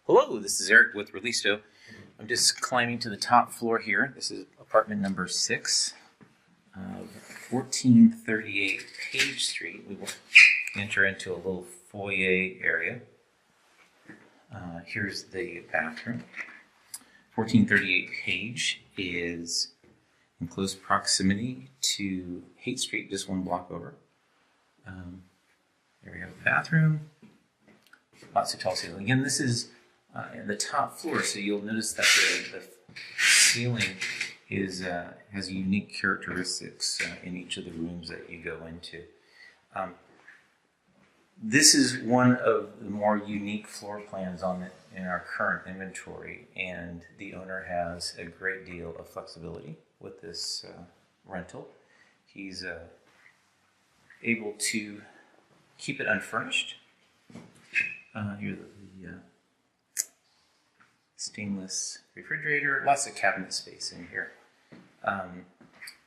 Hello, this is Eric with ReLISTO. I'm just climbing to the top floor here. This is apartment number 6 of 1438 Page Street. We will enter into a little foyer area. Here's the bathroom. 1438 Page is in close proximity to Haight Street, just one block over. There we have the bathroom. Lots of tall ceiling. Again, this is the top floor, so you'll notice that the ceiling has unique characteristics in each of the rooms that you go into. This is one of the more unique floor plans in our current inventory, and the owner has a great deal of flexibility with this rental. He's able to keep it unfurnished. Here's the stainless refrigerator, lots of cabinet space in here.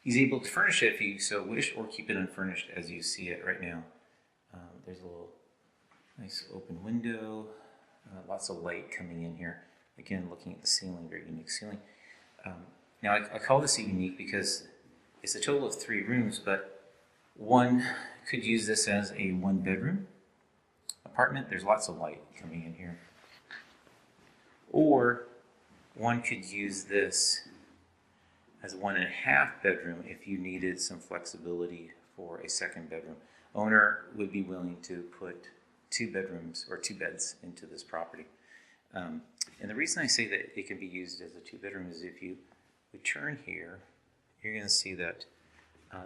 He's able to furnish it if you so wish, or keep it unfurnished as you see it right now. There's a little nice open window, lots of light coming in here. Again, looking at the ceiling, very unique ceiling. Now I call this unique because it's a total of 3 rooms, but one could use this as a 1-bedroom apartment. There's lots of light coming in here. Or one could use this as a 1.5 bedroom if you needed some flexibility for a 2nd bedroom. Owner would be willing to put 2 bedrooms or 2 beds into this property. And the reason I say that it can be used as a 2-bedroom is if you would turn here, you're going to see that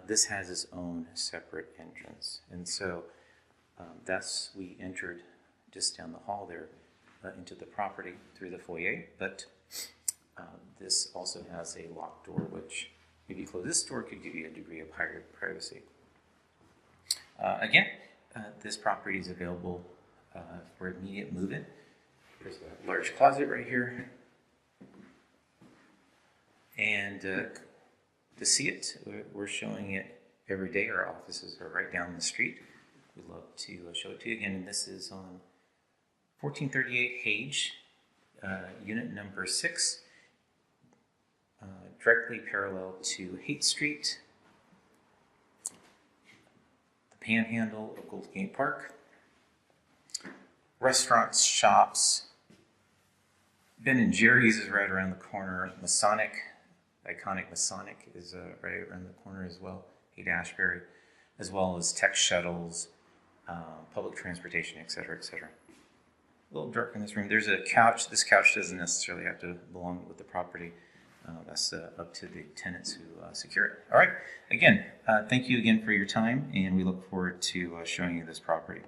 this has its own separate entrance. And so we entered just down the hall there into the property through the foyer, but this also has a locked door, which if you close this door could give you a degree of higher privacy. Again, this property is available for immediate move-in. There's a large closet right here, and to see it, we're showing it every day. Our offices are right down the street. We'd love to show it to you again, and this is on 1438 Page, unit number 6, directly parallel to Haight Street, the panhandle of Golden Gate Park. Restaurants, shops, Ben & Jerry's is right around the corner. Iconic Masonic is right around the corner as well. Haight Ashbury, as well as tech shuttles, public transportation, etc., etc. A little dark in this room. There's a couch. This couch doesn't necessarily have to belong with the property. That's up to the tenants who secure it. All right. Again, thank you again for your time, and we look forward to showing you this property.